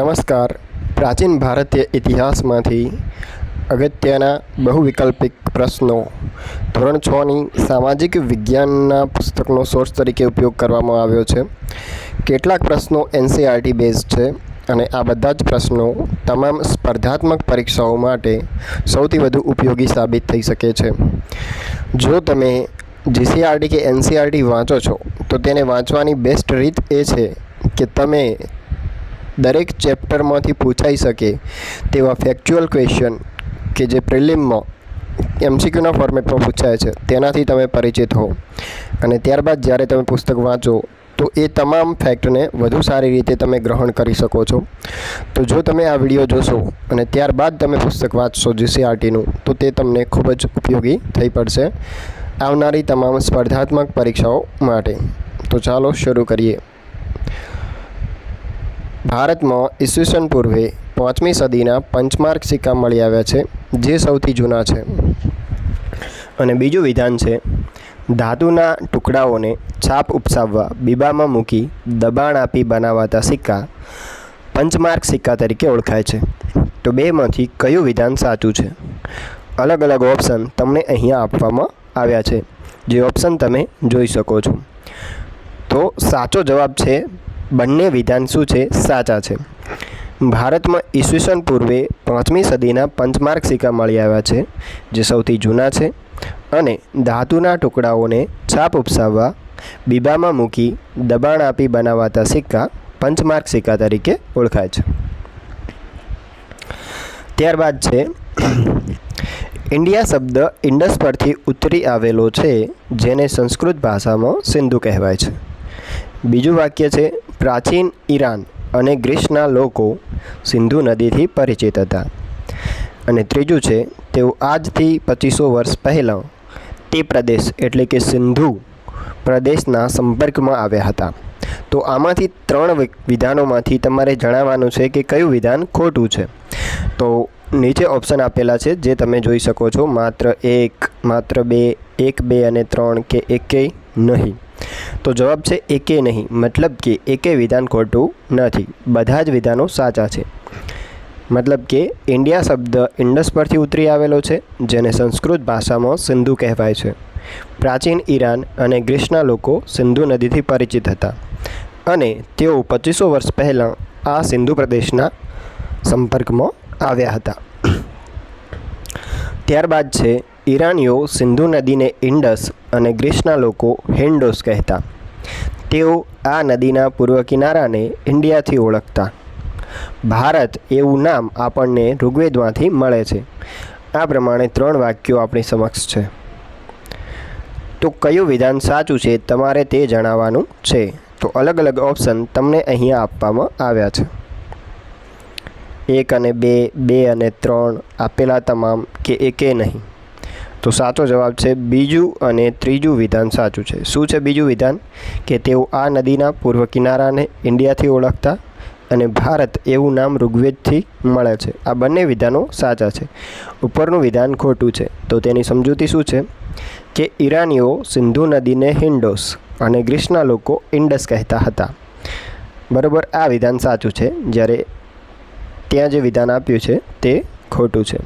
નમસ્કાર. પ્રાચીન ભારતીય ઇતિહાસમાંથી અગત્યના બહુવિકલ્પિક પ્રશ્નો ધોરણ 6ની સામાજિક વિજ્ઞાનના પુસ્તકનો સોર્સ તરીકે ઉપયોગ કરવામાં આવ્યો છે. કેટલાક પ્રશ્નો એનસીઈઆરટી બેઝ છે અને આ બધા જ પ્રશ્નો તમામ સ્પર્ધાત્મક પરીક્ષાઓ માટે સૌથી વધુ ઉપયોગી સાબિત થઈ શકે છે. જો તમે જીસીઈઆરટી કે એનસીઈઆરટી વાંચો છો તો તેને વાંચવાની બેસ્ટ રીત એ છે કે તમે દરેક ચેપ્ટરમાંથી પૂછાઈ શકે તેવા ફેક્ચ્યુઅલ ક્વેશ્ચન કે જે પ્રિલિમમાં એમસીક્યુના ફોર્મેટમાં પૂછાય છે તેનાથી તમે પરિચિત હો, અને ત્યારબાદ જ્યારે તમે પુસ્તક વાંચો તો એ તમામ ફેક્ટને વધુ સારી રીતે તમે ગ્રહણ કરી શકો છો. તો જો તમે આ વિડીયો જોશો અને ત્યારબાદ તમે પુસ્તક વાંચશો જીસીઈઆરટીનું તો તે તમને ખૂબ જ ઉપયોગી થઈ પડશે આવનારી તમામ સ્પર્ધાત્મક પરીક્ષાઓ માટે. તો ચાલો શરૂ કરીએ. ભારતમાં ઈસવીસન પૂર્વે 5મી સદીના પંચમાર્ક સિક્કા મળી આવ્યા છે, જે સૌથી જૂના છે. અને બીજું વિધાન છે, ધાતુના ટુકડાઓને છાપ ઉપસાવવા બીબામાં મૂકી દબાણ આપી બનાવાતા સિક્કા પંચમાર્ક સિક્કા તરીકે ઓળખાય છે. તો બેમાંથી કયું વિધાન સાચું છે? અલગ અલગ ઓપ્શન તમને અહીંયા આપવામાં આવ્યા છે, જે ઓપ્શન તમે જોઈ શકો છો. તો સાચો જવાબ છે બંને વિધાન શું છે? સાચા છે. ભારતમાં ઈસવીસન પૂર્વે 5મી સદીના પંચમાર્ક સિક્કા મળી આવ્યા છે, જે સૌથી જૂના છે, અને ધાતુના ટુકડાઓને છાપ ઉપસાવવા બીબામાં મૂકી દબાણ આપી બનાવાતા સિક્કા પંચમાર્ક સિક્કા તરીકે ઓળખાય છે. ત્યારબાદ છે, ઇન્ડિયા શબ્દ ઇન્ડસ પરથી ઉતરી આવેલો છે, જેને સંસ્કૃત ભાષામાં સિંધુ કહેવાય છે. બીજું વાક્ય છે, પ્રાચીન ઈરાન અને ગ્રીસના લોકો સિંધુ નદીથી પરિચિત હતા. અને ત્રીજું છે, તેઓ આજથી 2500 વર્ષ પહેલાં તે પ્રદેશ એટલે કે સિંધુ પ્રદેશના સંપર્કમાં આવ્યા હતા. તો આમાંથી 3 વિધાનોમાંથી તમારે જણાવવાનું છે કે કયું વિધાન ખોટું છે. તો નીચે ઓપ્શન આપેલા છે, જે તમે જોઈ શકો છો. માત્ર 1, માત્ર 2, 1, 2 અને 3 કે એકેય નહીં. તો જવાબ છે એકે નહીં, મતલબ કે એકે વિધાન ખોટું નથી, બધા જ વિધાનો સાચા છે. મતલબ કે ઇન્ડિયા શબ્દ ઇન્ડસ પરથી ઉતરી આવેલો છે, જેને સંસ્કૃત ભાષામાં સિંધુ કહેવાય છે. પ્રાચીન ઈરાન અને ગ્રીસના લોકો સિંધુ નદીથી પરિચિત હતા, અને તેઓ 2500 વર્ષ પહેલાં આ સિંધુ પ્રદેશના સંપર્કમાં આવ્યા હતા. ત્યારબાદ છે, ઈરાનીઓ સિંધુ નદીને ઇન્ડસ અને ગ્રીસના લોકો હિન્ડોસ કહેતા. તેઓ આ નદીના પૂર્વ કિનારાને ઇન્ડિયાથી ઓળખતા. ભારત એવું નામ આપણને ઋગ્વેદમાંથી મળે છે. આ પ્રમાણે 3 વાક્યો આપણી સમક્ષ છે. તો કયું વિધાન સાચું છે તમારે તે જણાવવાનું છે. તો અલગ અલગ ઓપ્શન તમને અહીંયા આપવામાં આવ્યા છે. 1 અને 2, 2 અને 3 આપેલા તમામ કે એકે નહીં. તો સાચો જવાબ છે બીજું અને ત્રીજું વિધાન સાચું છે. શું છે બીજું વિધાન? કે તેઓ આ નદીના પૂર્વ કિનારાને ઇન્ડિયાથી ઓળખતા, અને ભારત એવું નામ ઋગ્વેદથી મળે છે. આ બંને વિધાનો સાચા છે. ઉપરનું વિધાન ખોટું છે. તો તેની સમજૂતી શું છે? કે ઈરાનીઓ સિંધુ નદીને હિન્ડોસ અને ગ્રીસના લોકો ઇન્ડસ કહેતા હતા. બરાબર, આ વિધાન સાચું છે, જ્યારે ત્યાં જે વિધાન આપ્યું છે તે ખોટું છે.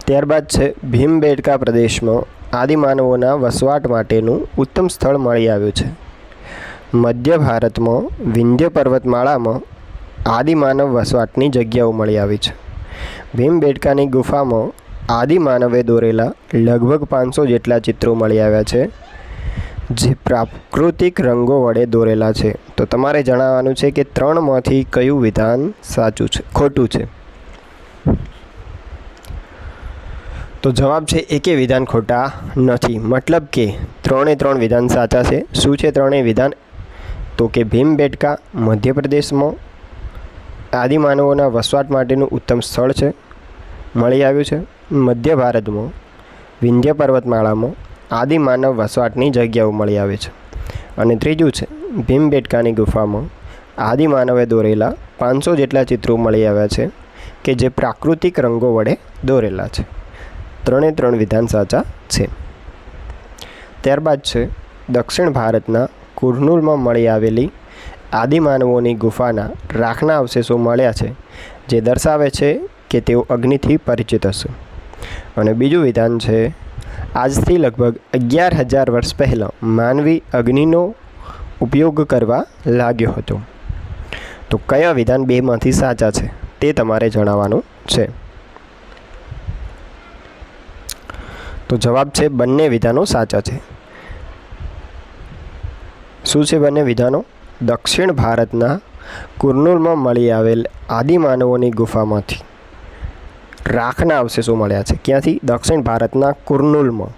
ત્યારબાદ છે, ભીમબેટકા પ્રદેશમાં આદિમાનવોના વસવાટ માટેનું ઉત્તમ સ્થળ મળી આવ્યું છે. મધ્ય ભારતમાં વિંધ્ય પર્વતમાળામાં આદિમાનવ વસવાટની જગ્યાઓ મળી આવી છે. ભીમબેટકાની ગુફામાં આદિમાનવે દોરેલા લગભગ 500 જેટલા ચિત્રો મળી આવ્યા છે, જે પ્રાકૃતિક રંગો વડે દોરેલા છે. તો તમારે જણાવવાનું છે કે 3માંથી કયું વિધાન સાચું છે, ખોટું છે. તો જવાબ છે એકે વિધાન ખોટા નથી, મતલબ કે 3 વિધાન સાચા છે. શું છે 3 વિધાન? તો કે ભીમબેટકા મધ્યપ્રદેશમાં આદિમાનવોના વસવાટ માટેનું ઉત્તમ સ્થળ છે, મળી આવ્યું છે. મધ્ય ભારતમાં વિંધ્ય પર્વતમાળામાં આદિમાનવ વસવાટની જગ્યાઓ મળી આવે છે. અને ત્રીજું છે, ભીમબેટકાની ગુફામાં આદિમાનવે દોરેલા 500 જેટલા ચિત્રો મળી આવ્યા છે, કે જે પ્રાકૃતિક રંગો વડે દોરેલા છે. 3 વિધાન સાચા છે. ત્યારબાદ છે, દક્ષિણ ભારતના કુર્નૂલમાં મળી આવેલી આદિમાનવોની ગુફાના રાખના અવશેષો મળ્યા છે જે દર્શાવે છે કે તેઓ અગ્નિથી પરિચિત હશે. અને બીજું વિધાન છે આજથી લગભગ 11,000 વર્ષ પહેલાં માનવી અગ્નિનો ઉપયોગ કરવા લાગ્યો હતો. તો કયા વિધાન બેમાંથી સાચા છે તે તમારે જણાવવાનું છે. તો જવાબ છે બંને વિધાનો સાચા છે. શું છે બંને વિધાનો? દક્ષિણ ભારતના કુર્નુલમાં મળી આવેલ આદિમાનવોની ગુફામાંથી રાખના અવશેષો મળ્યા છે. ક્યાંથી? દક્ષિણ ભારતના કુર્નુલમાં,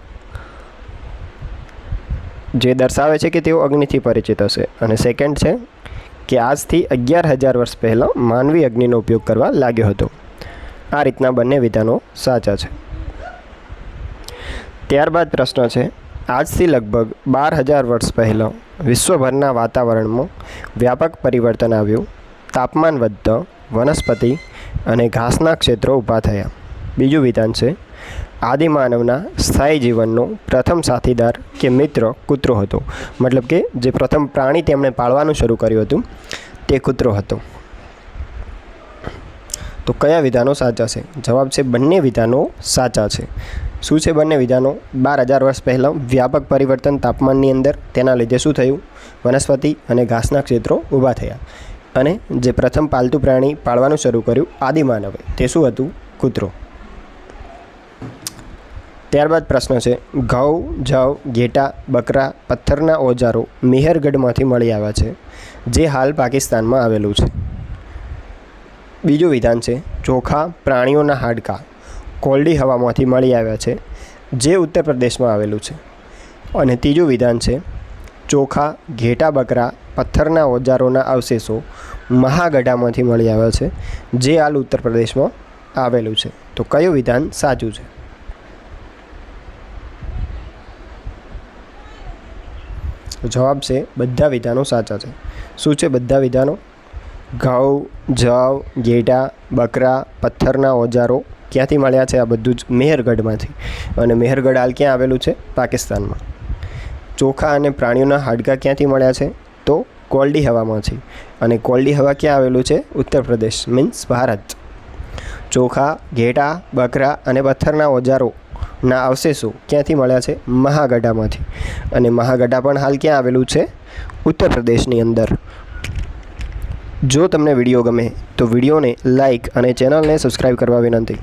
જે દર્શાવે છે કે તેઓ અગ્નિથી પરિચિત હશે. અને સેકન્ડ છે કે આજથી 11,000 વર્ષ પહેલાં માનવી અગ્નિનો ઉપયોગ કરવા લાગ્યો હતો. આ રીતના બંને વિધાનો સાચા છે. ત્યારબાદ પ્રશ્ન છે આજથી લગભગ 12,000 વર્ષ પહેલાં વિશ્વભરના વાતાવરણમાં વ્યાપક પરિવર્તન આવ્યું. તાપમાન વધતા વનસ્પતિ અને ઘાસના ક્ષેત્રો ઊભા થયા. બીજું વિધાન છે આદિમાનવના સ્થાયી જીવનનો પ્રથમ સાથીદાર કે મિત્ર કૂતરો હતો. મતલબ કે જે પ્રથમ પ્રાણી તેમણે પાળવાનું શરૂ કર્યું હતું તે કૂતરો હતો. તો કયા વિધાનો સાચા છે? જવાબ છે બંને વિધાનો સાચા છે. શું છે બંને વિધાનો? 12,000 વર્ષ પહેલાં વ્યાપક પરિવર્તન તાપમાનની અંદર, તેના લીધે શું થયું? વનસ્પતિ અને ઘાસના ક્ષેત્રો ઊભા થયા. અને જે પ્રથમ પાલતુ પ્રાણી પાળવાનું શરૂ કર્યું આદિમાનવે, તે શું હતું? કૂતરો. ત્યારબાદ પ્રશ્ન છે ઘઉં, જવ, ઘેટાં, બકરા, પથ્થરના ઓજારો મેહરગઢમાંથી મળી આવ્યા છે જે હાલ પાકિસ્તાનમાં આવેલું છે. બીજું વિધાન છે ચોખા, પ્રાણીઓના હાડકાં કોલ્ડી હવામાંથી મળી આવ્યા છે જે ઉત્તર પ્રદેશમાં આવેલું છે. અને ત્રીજું વિધાન છે ચોખા, ઘેટાં, બકરા, પથ્થરના ઓજારોના અવશેષો મહાગઢામાંથી મળી આવ્યા છે જે હાલ ઉત્તર પ્રદેશમાં આવેલું છે. તો કયું વિધાન સાચું છે? જવાબ છે બધા વિધાનો સાચા છે. શું છે બધા વિધાનો? ઘઉં, જવ, ઘેટાં, બકરા, પથ્થરના ઓજારો ક્યાંથી મળ્યા છે? આ બધું જ મેહરગઢમાંથી. અને મેહરગઢ હાલ ક્યાં આવેલું છે? પાકિસ્તાનમાં. ચોખા અને પ્રાણીઓના હાડકાં ક્યાંથી મળ્યા છે? તો કોલ્ડી હવામાંથી. અને કોલ્ડી હવા ક્યાં આવેલું છે? ઉત્તર પ્રદેશ મીન્સ ભારત. ચોખા, ઘેટાં, બકરા અને પથ્થરના ઓજારોના અવશેષો ક્યાંથી મળ્યા છે? મહાગઢામાંથી. અને મહાગઢા પણ હાલ ક્યાં આવેલું છે? ઉત્તર પ્રદેશની અંદર. જો તમને વિડીયો ગમે તો વિડીયોને લાઇક અને ચેનલને સબસ્ક્રાઈબ કરવા વિનંતી.